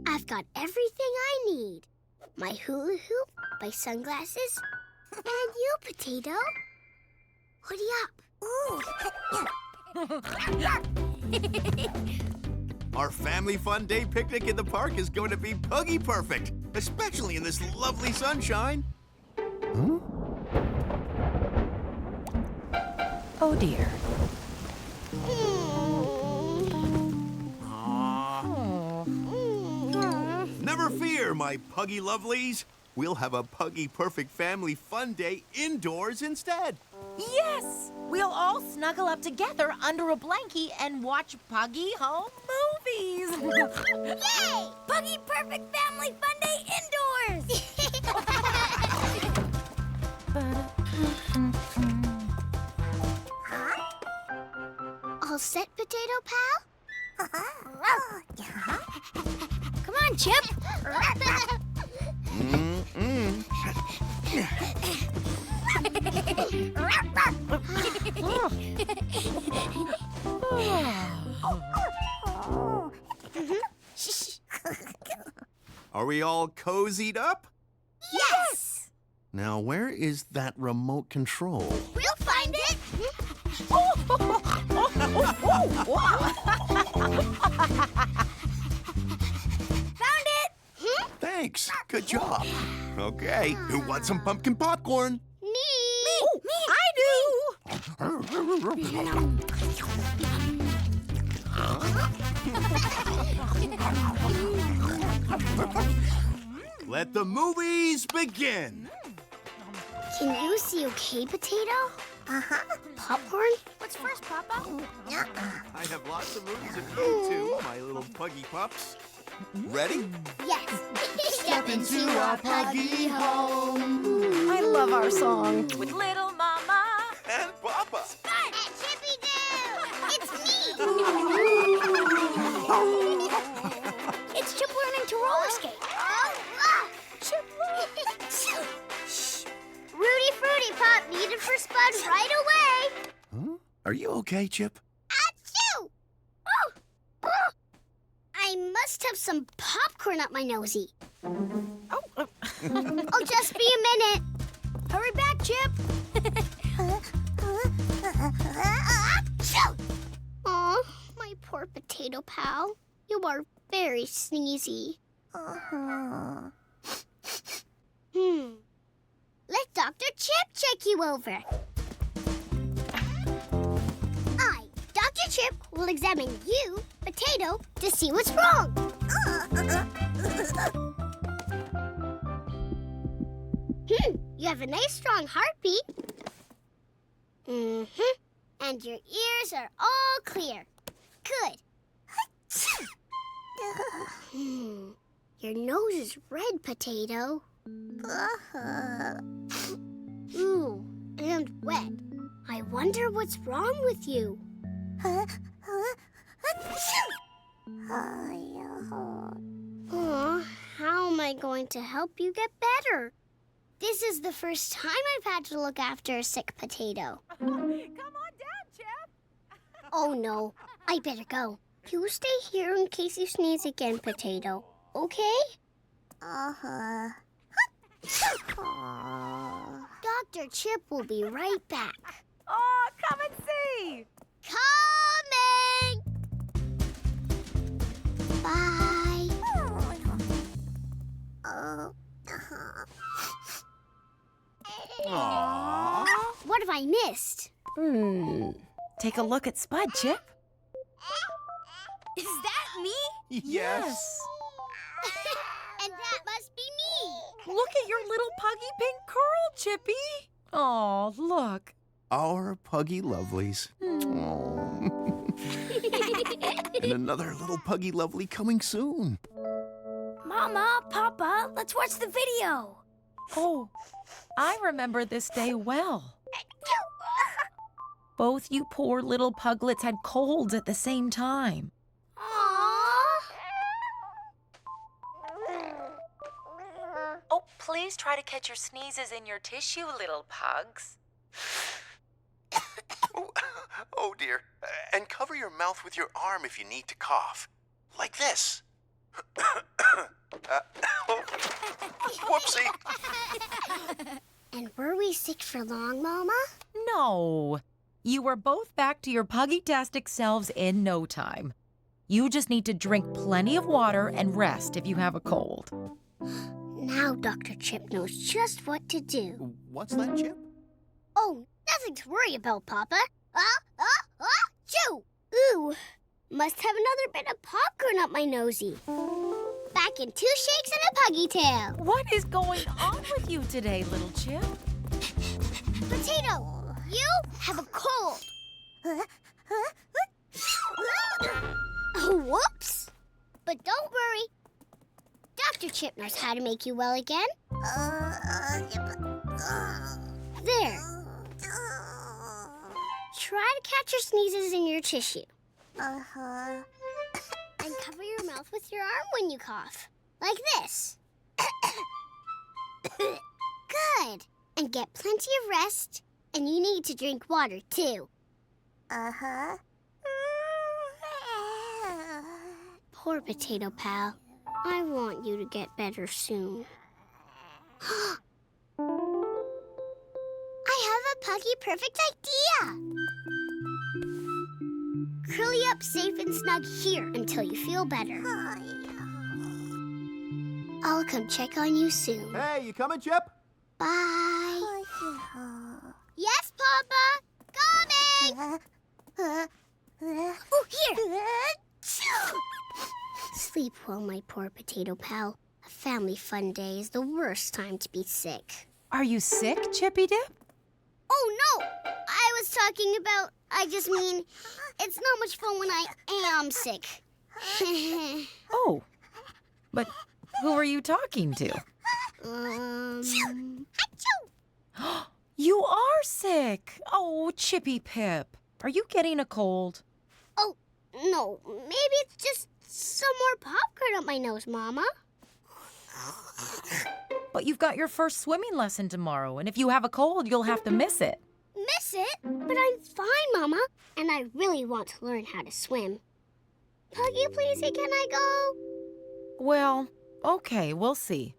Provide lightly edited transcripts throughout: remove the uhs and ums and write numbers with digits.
I've got everything I need. My hula hoop, my sunglasses, and you, Potato. Hoodie up. Our family fun day picnic in the park is going to be Puggy perfect, especially in this lovely sunshine. Huh? Oh, dear. Never fear, my Puggy lovelies. We'll have a Puggy perfect family fun day indoors instead. Yes! We'll all snuggle up together under a blankie and watch Puggy home movies. Yay! Puggy Perfect Family Fun Day indoors! All set, Potato Pal? Come on, Chip! Are we all cozied up? Yes! Now, where is that remote control? We'll find it! Found it! Thanks. Good job. Okay, who wants some pumpkin popcorn? Me! I do! Let the movies begin. Can you see okay, Potato? Popcorn? What's first, Papa? I have lots of movies of you too, my little Puggy pups. Ready? Yes. Step into our Puggy home. I love our song. With little Mama. And Papa. And Chippy Doo! It's me! It's Chip learning to roller skate. Chip Shh. Rudy Fruity Pop needed for Spud right away. Huh? Are you okay, Chip? Achoo! Oh. I must have some popcorn up my nosy. Oh, just be a minute. Hurry back, Chip. Aw, my poor Potato Pal. You are very sneezy. Let Dr. Chip check you over. I, Dr. Chip, will examine you, Potato, to see what's wrong. You have a nice strong heartbeat. And your ears are all clear. Good. Your nose is red, Potato. Ooh, and wet. I wonder what's wrong with you. Oh, how am I going to help you get better? This is the first time I've had to look after a sick potato. Come on down, Chip. Oh, no. I better go. You stay here in case you sneeze again, Potato. Okay? Dr. Chip will be right back. Oh, come and see. Coming! Bye. Aww. What have I missed? Take a look at Spud, Chip. Is that me? Yes. And that must be me. Look at your little puggy pink curl, Chippy. Oh, look. Our Puggy lovelies. Aw. And another little Puggy lovely coming soon. Mama, Papa, let's watch the video. Oh, I remember this day well. Both you poor little puglets had colds at the same time. Oh, please try to catch your sneezes in your tissue, little pugs. Oh, dear. And cover your mouth with your arm if you need to cough. Like this. Whoopsie. And were we sick for long, Mama? No. You were both back to your puggy-tastic selves in no time. You just need to drink plenty of water and rest if you have a cold. Now Dr. Chip knows just what to do. What's that, Chip? Oh, nothing to worry about, Papa. Chew! Ooh, must have another bit of popcorn up my nosy. Back in 2 shakes and a puggy tail. What is going on with you today, little Chip? Potato, you have a cold. Oh, whoops. But don't worry. Dr. Chip knows how to make you well again. There. Try to catch your sneezes in your tissue. And cover your mouth with your arm when you cough. Like this. Good. And get plenty of rest. And you need to drink water, too. Poor Potato Pal. I want you to get better soon. I have a Puggy perfect idea. Curl you up safe and snug here until you feel better. I'll come check on you soon. Hey, you coming, Chip? Bye. Yes, Papa. Coming. Oh, here. Sleep well, my poor Potato Pal. A family fun day is the worst time to be sick. Are you sick, Chippy Dip? Oh, no. I was talking about, I just mean, it's not much fun when I am sick. Oh, but who are you talking to? Achoo! You are sick. Oh, Chippy Pip. Are you getting a cold? Oh, no. Maybe it's just some more popcorn up my nose, Mama. But you've got your first swimming lesson tomorrow, and if you have a cold, you'll have to miss it. Miss it? But I'm fine, Mama. And I really want to learn how to swim. Puggy, please, can I go? Well, okay, we'll see.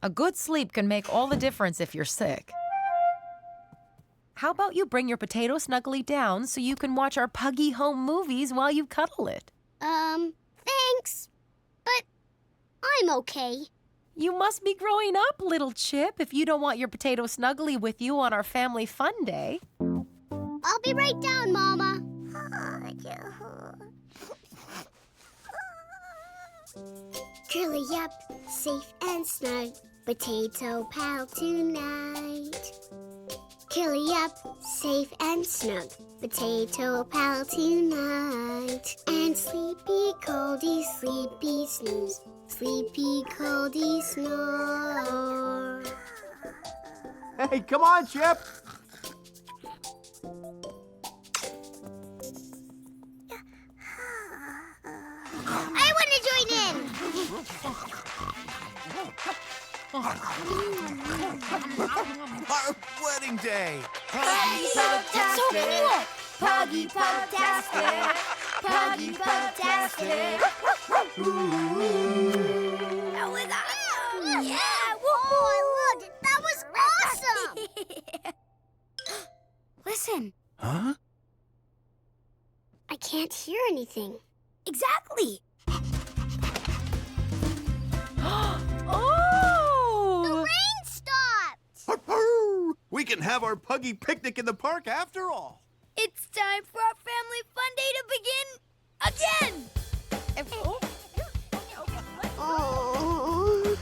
A good sleep can make all the difference if you're sick. How about you bring your potato snuggly down so you can watch our Puggy Home movies while you cuddle it? Thanks. But I'm okay. You must be growing up, little Chip, if you don't want your potato snuggly with you on our family fun day. I'll be right down, Mama. Curly up, safe and snug, Potato Pal tonight. Curly up, safe and snug, Potato Pal tonight. And sleepy, coldy, sleepy snooze, sleepy, coldy snore. Hey, come on, Chip. I want to join in. Our wedding day. Puggy Pugtastic. Puggy Pugtastic. Puggy Pugtastic. That was awesome. Yeah. Oh, I loved it. That was awesome. Listen. Huh? I can't hear anything. Exactly. The rain stopped. We can have our Puggy picnic in the park after all. It's time for our family fun day to begin again. Oh.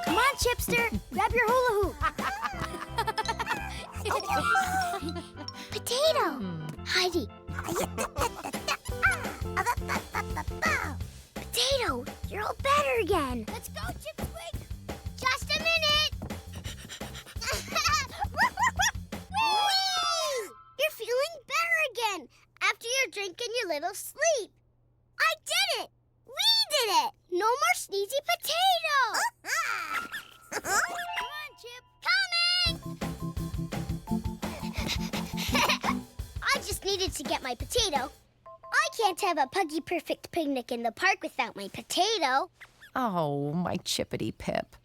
Come on, Chipster. Grab your hula hoop. Potato. Heidi. Potato, you're all better again. Let's go, Chipsquik. Just a minute. Whee! You're feeling better again after your drink and your little sleep. I did it. We did it. No more sneezy potato. Come on, Chip. Coming. I just need needed to get my potato. I can't have a Puggy Perfect picnic in the park without my potato. Oh, my chippity Pip.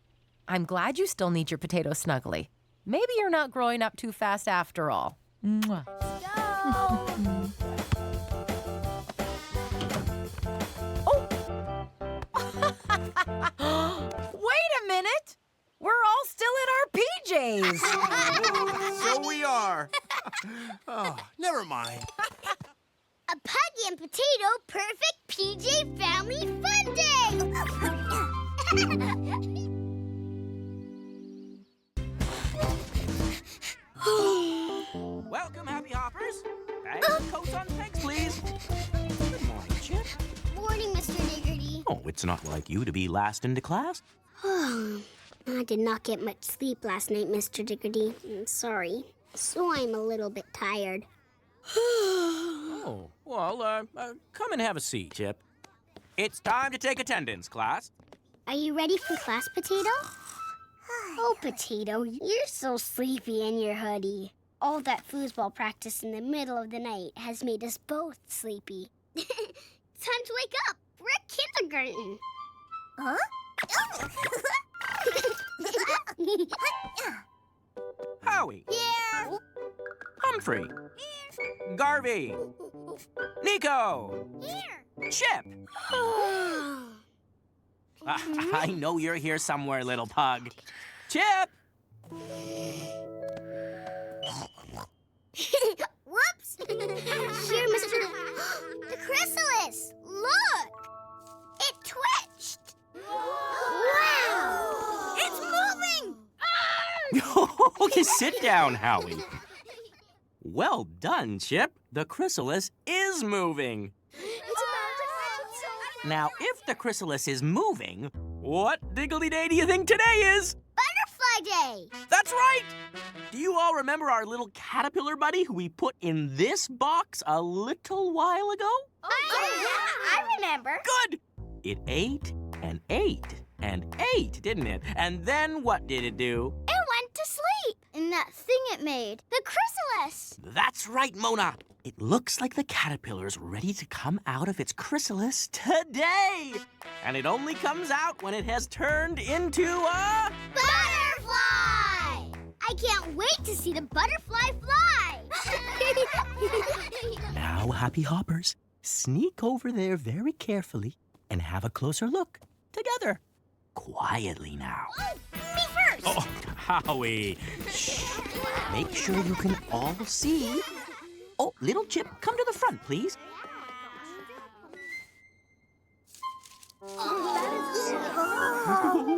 I'm glad you still need your potato snuggly. Maybe you're not growing up too fast after all. Mwah. Wait a minute! We're all still in our PJs. So we are. Oh, never mind. A Puggy and Potato Perfect PJ Family Fun Day! Welcome, Happy Hoppers. Bags and coats on pegs, please. Good morning, Chip. Morning, Mr. Niggerty. Oh, it's not like you to be last into class. I did not get much sleep last night, Mr. Diggerty. I'm sorry. So I'm a little bit tired. Oh, well, come and have a seat, Chip. It's time to take attendance, class. Are you ready for class, Potato? Oh, Potato, you're so sleepy in your hoodie. All that foosball practice in the middle of the night has made us both sleepy. Time to wake up. We're at kindergarten. Huh? Howie. Here. Humphrey. Here. Garvey. Nico. Here. Chip. I know you're here somewhere, little pug. Chip! Whoops! Here, Mr. The chrysalis! Look! It twitched! Wow! It's moving! Okay, sit down, Howie. Well done, Chip. The chrysalis is moving. Now, if the chrysalis is moving, what diggly day do you think today is? Butterfly Day! That's right! Do you all remember our little caterpillar buddy who we put in this box a little while ago? Oh, yeah, I remember. Good! It ate and ate and ate, didn't it? And then what did it do? It went to sleep. And that thing it made, the chrysalis. That's right, Mona. It looks like the caterpillar's ready to come out of its chrysalis today. And it only comes out when it has turned into a... Butterfly! I can't wait to see the butterfly fly. Now, Happy Hoppers, sneak over there very carefully and have a closer look together. Quietly now. Oh, me first. Oh, Howie. Shh. Make sure you can all see. Oh, little Chip, come to the front, please.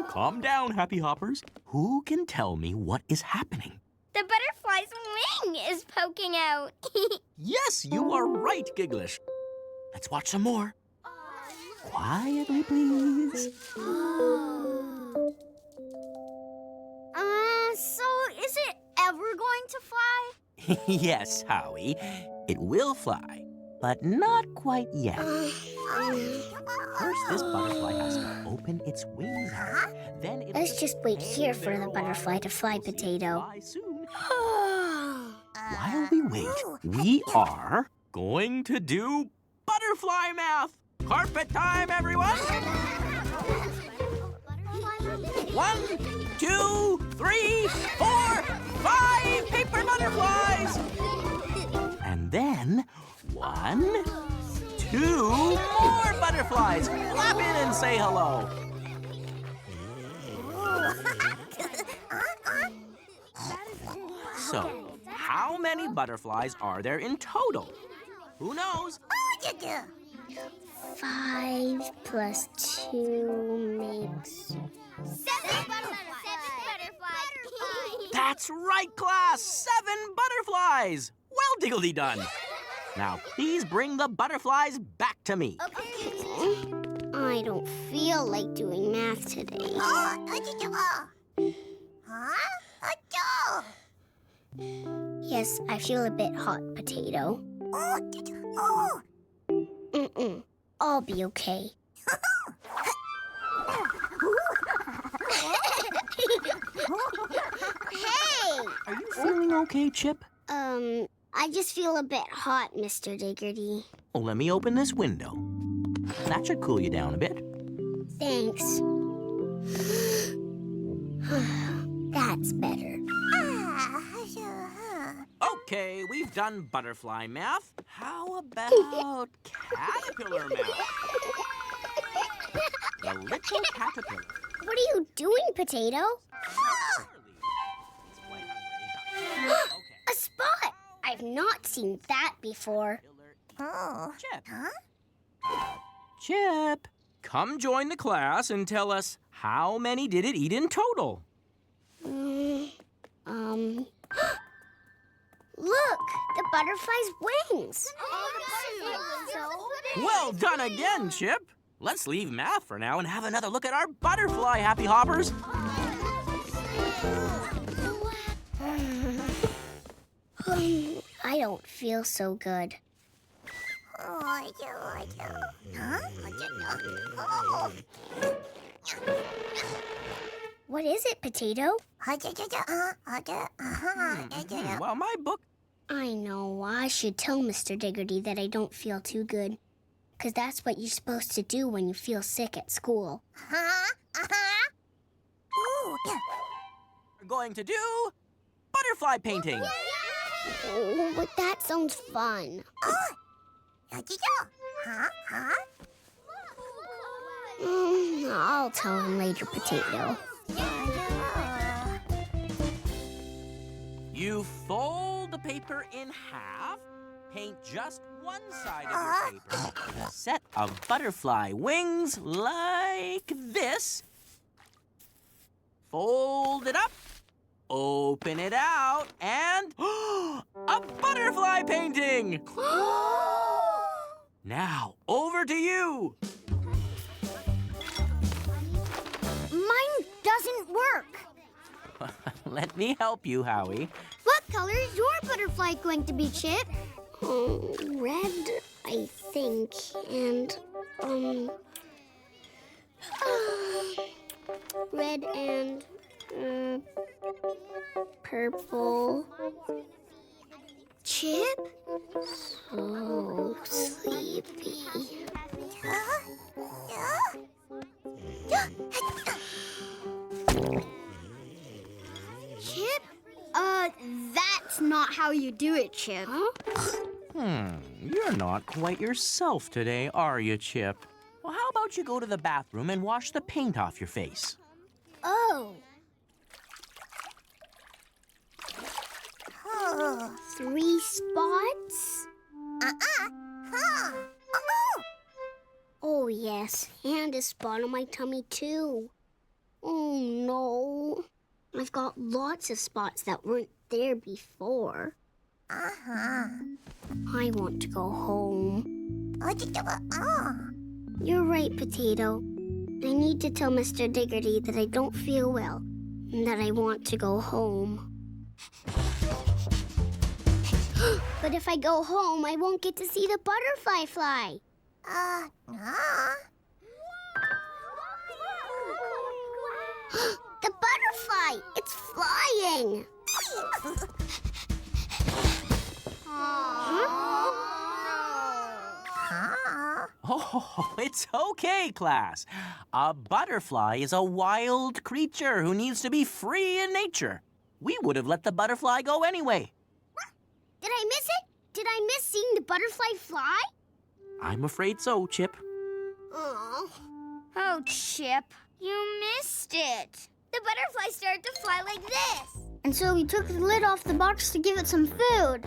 Calm down, Happy Hoppers. Who can tell me what is happening? The butterfly's wing is poking out. Yes, you are right, Giglish. Let's watch some more. Quietly, please. So is it ever going to fly? Yes, Howie. It will fly, but not quite yet. First, this butterfly has to open its wings out. Then it'll Let's just wait here for the butterfly to fly, Potato. fly soon. While we wait, we are going to do butterfly math. Carpet time, everyone. 1, 2, 3, 4, 5 paper butterflies. And then 1, 2 more butterflies. Flap in and say hello. So, how many butterflies are there in total? Who knows? 5 plus 2 makes... 7 butterflies! That's right, class! 7 butterflies! Well diggledy done. Now, please bring the butterflies back to me. I don't feel like doing math today. Yes, I feel a bit hot, Potato. I'll be okay. Hey! Are you feeling okay, Chip? I just feel a bit hot, Mr. Diggerty. Well, let me open this window. That should cool you down a bit. Thanks. That's better. Okay, we've done butterfly math. How about caterpillar math? The little caterpillar. What are you doing, Potato? It's quite hungry. Okay. A spot! I've not seen that before. Chip. Chip, come join the class and tell us how many did it eat in total? Look, the butterfly's wings. Well done again, Chip. Let's leave math for now and have another look at our butterfly, Happy Hoppers. I don't feel so good. What is it, Potato? Well, my book... I know. I should tell Mr. Diggerty that I don't feel too good. 'Cause that's what you're supposed to do when you feel sick at school. We're going to do butterfly painting. Oh, but that sounds fun. I'll tell him later, Potato. You fold the paper in half, paint just one side of your paper, a set of butterfly wings like this. Fold it up, open it out, and a butterfly painting! Now, over to you. Mine doesn't work. Let me help you, Howie. What color is your butterfly going to be, Chip? Red, I think, and, red and, purple. Chip? So sleepy. Chip? That's not how you do it, Chip. Huh? You're not quite yourself today, are you, Chip? Well, how about you go to the bathroom and wash the paint off your face? Oh. 3 spots? Oh, yes, and a spot on my tummy, too. Oh, no. I've got lots of spots that weren't there before. I want to go home. You're right, Potato. I need to tell Mr. Diggerty that I don't feel well and that I want to go home. But if I go home, I won't get to see the butterfly fly. The butterfly! It's flying! Oh, it's okay, class. A butterfly is a wild creature who needs to be free in nature. We would have let the butterfly go anyway. Did I miss it? Did I miss seeing the butterfly fly? I'm afraid so, Chip. Oh, Chip, you missed it. The butterfly started to fly like this. And so we took the lid off the box to give it some food.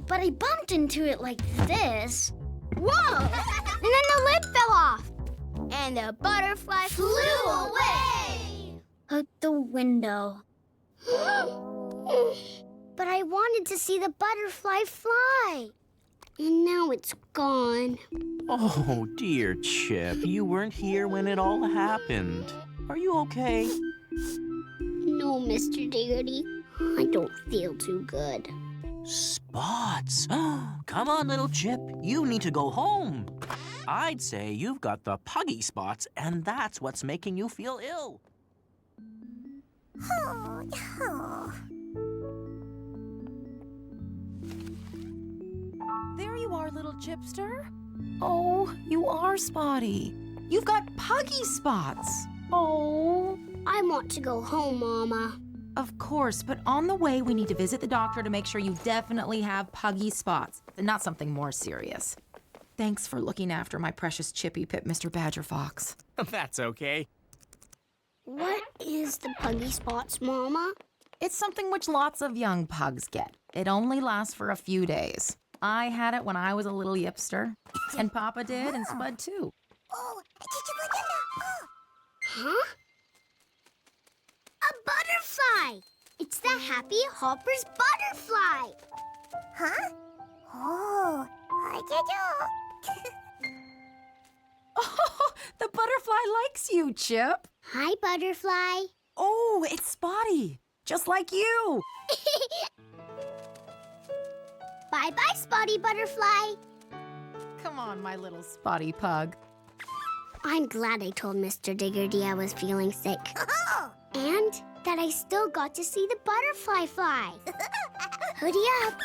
But I bumped into it like this. Whoa! And then the lid fell off. And the butterfly flew away. Out the window. But I wanted to see the butterfly fly. And now it's gone. Oh, dear Chip, you weren't here when it all happened. Are you okay? No, Mr. Diggerty. I don't feel too good. Spots. Come on, little Chip. You need to go home. I'd say you've got the puggy spots, and that's what's making you feel ill. There you are, little Chipster. Oh, you are spotty. You've got puggy spots. Oh. I want to go home, Mama. Of course, but on the way, we need to visit the doctor to make sure you definitely have puggy spots and not something more serious. Thanks for looking after my precious Chippy Pip, Mr. Badger Fox. That's okay. What is the puggy spots, Mama? It's something which lots of young pugs get. It only lasts for a few days. I had it when I was a little yipster, and Papa did, and Spud too. Huh? A butterfly! It's the Happy Hopper's butterfly! Huh? Oh, Oh, the butterfly likes you, Chip. Hi, butterfly. Oh, it's Spotty, just like you. Bye-bye, Spotty Butterfly. Come on, my little Spotty pug. I'm glad I told Mr. Diggerty I was feeling sick. And that I still got to see the butterfly fly. Hoodie up.